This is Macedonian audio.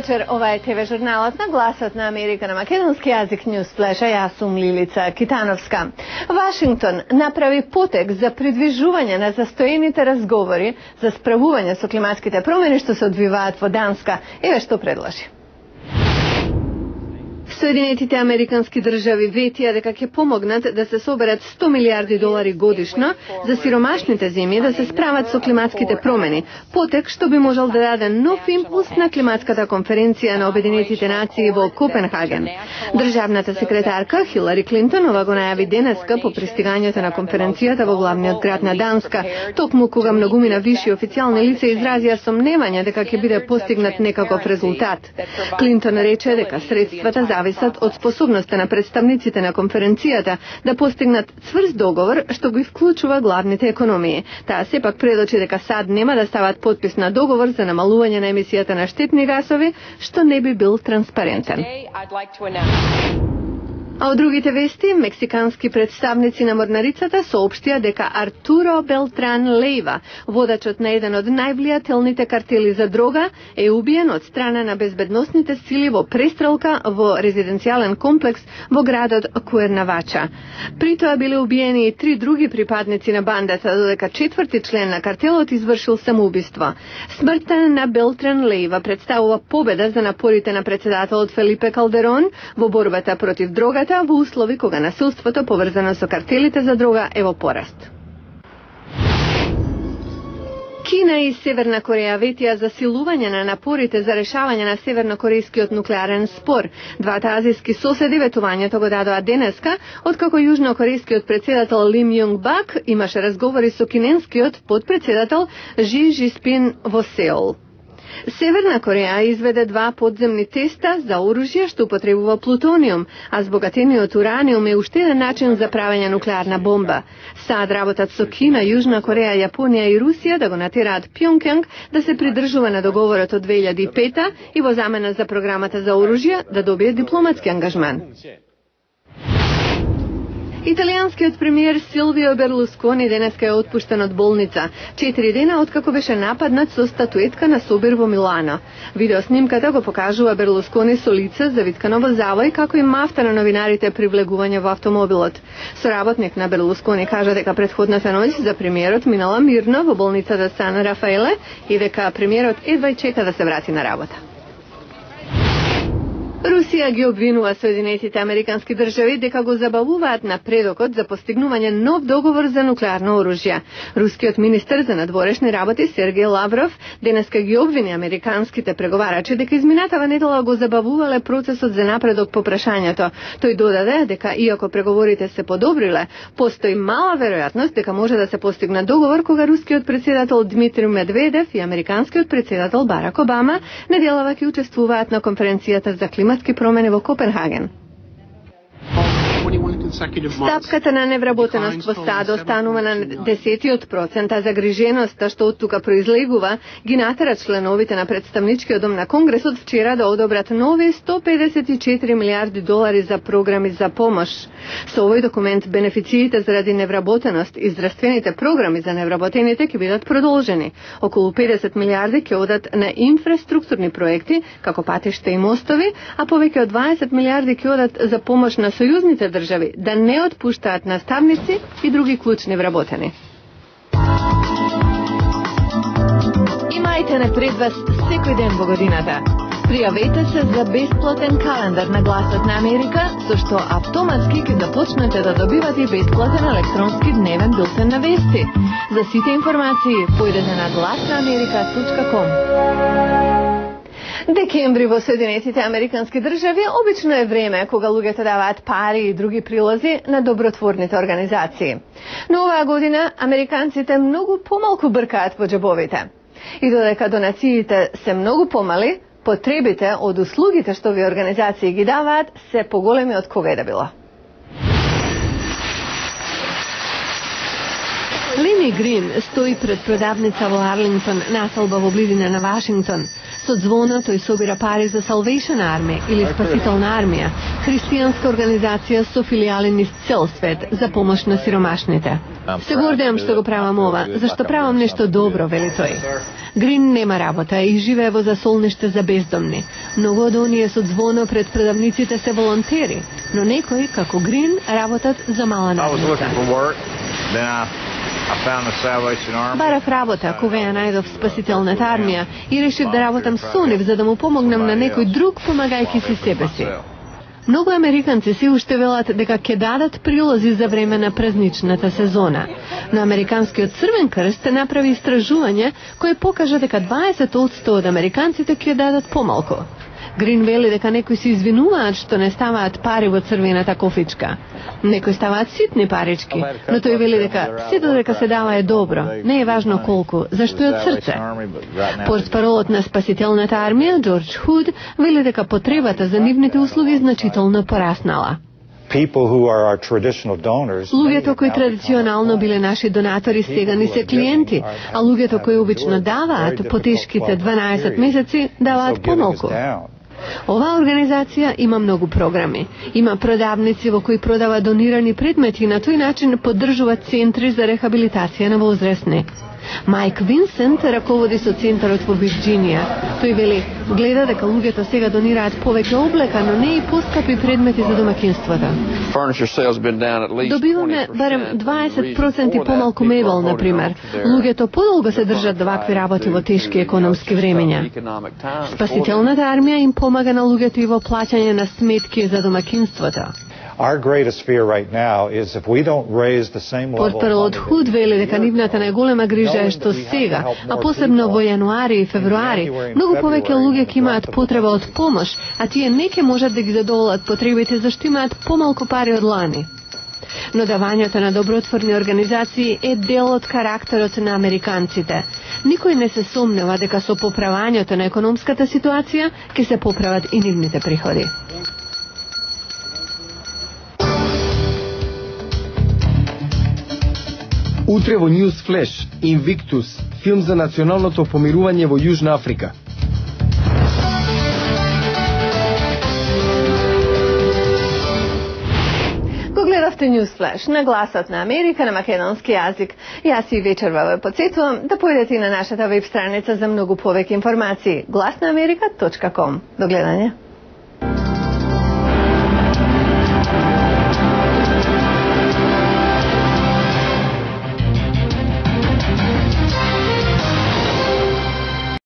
вечер, ова е ТВ журналот на Гласот на Америка на македонски јазик Newsflash, а јас сум Лилица Китановска. Вашингтон направи потек за придвижување на застоените разговори за справување со климатските промени што се одвиваат во Данска. Еве што предложи. Соединетите американски држави ветија дека ќе помогнат да се соберат $100 милиарди годишно за сиромашните земји да се справат со климатските промени, потек што би можел да даде нов импулс на климатската конференција на Обединетите нации во Копенхаген. Државната секретарка Хилари Клинтон ова го најави денеска по пристигањето на конференцијата во главниот град на Данска, токму кога многумина виши официјални лица изразија сомневање дека ќе биде постигнат некаков резултат. Клинтон рече дека средствата зависат од способноста на представниците на конференцијата да постигнат цврст договор што го вклучува главните економии. Таа сепак предочи дека САД нема да стават подпис на договор за намалување на емисијата на штетни гасови, што не би бил транспарентен. А од другите вести, мексикански представници на морнарицата соопштија дека Артуро Белтран Лейва, водачот на еден од највлијателните картели за дрога, е убиен од страна на безбедносните сили во престрелка во резиденцијален комплекс во градот Куернавача. При тоа биле убиени и 3 други припадници на бандата, додека 4-ти член на картелот извршил самоубиство. Смртта на Белтран Лейва представува победа за напорите на председателот Фелипе Калдерон во борбата против дрогата во услови кога насилството поврзано со картелите за дрога е во пораст. Кина и Северна Кореја ветија засилување на напорите за решавање на севернокорејскиот нуклеарен спор. Двата азиски соседи ветувањето го дадоа денеска, откако јужнокорејскиот председател Лим Јунг Бак имаше разговори со кинескиот подпредседател Жи Жиспин во Сеул. Северна Кореја изведе 2 подземни теста за оружје што употребува плутониум, а збогатениот ураниум е уште еден начин за правење нуклеарна бомба. САД работат со Кина, Јужна Кореја, Јапонија и Русија да го натераат Пјонкјанг да се придржува на договорот од 2005 и во замена за програмата за оружје да добие дипломатски ангажман. Италијанскиот премиер Силвио Берлускони денеска е отпуштен од болница, 4 дена откако беше нападнат со статуетка на собир во Милано. Видеоснимката го покажува Берлускони со лице завиткано во завој, како и мафта на новинарите при влегување во автомобилот. Соработник на Берлускони кажа дека претходната ноќ за премиерот минала мирно во болницата Сан Рафаеле и дека премиерот едва чека да се врати на работа. Русија ги обвинува Соединетите американски држави дека го забавуваат напредокот за постигнување нов договор за нуклеарно оружје. Рускиот министер за надворешни работи Сергеј Лавров денеска ги обвини американските преговарачи дека изминатава недела го забавувале процесот за напредок по прашањето. Тој додаде дека иако преговорите се подобриле, постои мала веројатност дека може да се постигне договор кога рускиот председател Дмитрий Медведев и американскиот председател Барак Обама неделава ќе учествуваат на конференцијата за климатски промени во Копенхаген. Стапката на невработеност во САД останува на 10%, а загриженоста што од тука произлегува ги натера членовите на представничкиот дом на Конгресот вчера да одобрат нови $154 милиарди за програми за помош. Со овој документ бенефициите заради невработеност и здравствените програми за невработените ќе бидат продолжени. Околу 50 милиарди ќе одат на инфраструктурни проекти, како патишта и мостови, а повеќе од 20 милиарди ќе одат за помош на сојузните држави да не отпуштаат наставници и други клучни вработени. Имајте пред вас секој ден во годината. Пријавете се за бесплатен календар на Гласот на Америка, со што автоматски ќе започнете да добивате бесплатен електронски дневен билтен на вести. За сите информации појдете на glasnaamerica.com. Декември во Соединетите американски држави обично е време кога луѓето даваат пари и други прилози на добротворните организации. Но оваа година американците многу помалку бркаат во џебовите. И додека донациите се многу помали, потребите од услугите што овие организации ги даваат се поголеми од кога да било. Лини Грин стои пред продавница во Арлингтон, населба во близина на Вашингтон. Со звона тој собира пари за Salvation Army или Спасителна армија, христијанска организација со филијали низ цел свет за помош на сиромашните. Се гордеам што го правам ова, зашто правам нешто добро, вели тој. Грин нема работа и живее во засолниште за бездомни. Многу од оние со звоно пред предавниците се волонтери, но некои, како Грин, работат за мала надница. Барав работа кога ја најдов спасителната армија и решив да работам со нив за да му помогнам на некој друг помагајќи си себе си. Многу американци си уште велат дека ќе дадат прилози за време на празничната сезона. Но Американскиот Црвен крст направи истражување кој покажа дека 20% од американците ќе дадат помалку. Грин вели дека некои се извинуваат што не ставаат пари во црвената кофичка. Некои ставаат ситни парички, но тој вели дека сето дека се дава е добро, не е важно колку, зашто е од срце. Портпаролот на спасителната армија, Джордж Худ, вели дека потребата за нивните услуги значително пораснала. Луѓето кои традиционално биле наши донатори сега ни се клиенти, а луѓето кои обично даваат по тешките 12 месеци даваат помалку. Оваа организација има многу програми. Има продавници во кои продава донирани предмети и на тој начин поддржува центри за рехабилитација на возрастни. Майк Винсент раководи со центарот во Вирџинија. Тој вели, гледа дека луѓето сега донираат повеќе облека, но не и поскапи предмети за домакинството. Добиваме барем 20% помалку мебел, например. Луѓето подолго се држат до вакви работи во тешки економски времења. Спасителната армија им помага на луѓето и во плаќање на сметки за домакинството. Портпаролот Худ вели дека нивната најголема грижа е што сега, а посебно во јануари и февруари, многу повеќе луѓе ќе имаат потреба од помош, а тие не ќе можат да ги задоволат потребите зашто имаат помалку пари од лани. Но давањето на добротворни организации е дел од карактерот на американците. Никој не се сомнева дека со поправањето на економската ситуација ќе се поправат и нивните приходи. Утре во News Flash, Invictus, филм за националното помирување во Јужна Африка. Го гледавте News Flash на гласот на Америка на македонски јазик. Јас и вечерва ве потсетувам да појдете и на нашата веб страница за многу повеќе информации. Гласнааmerika.com. До гледање.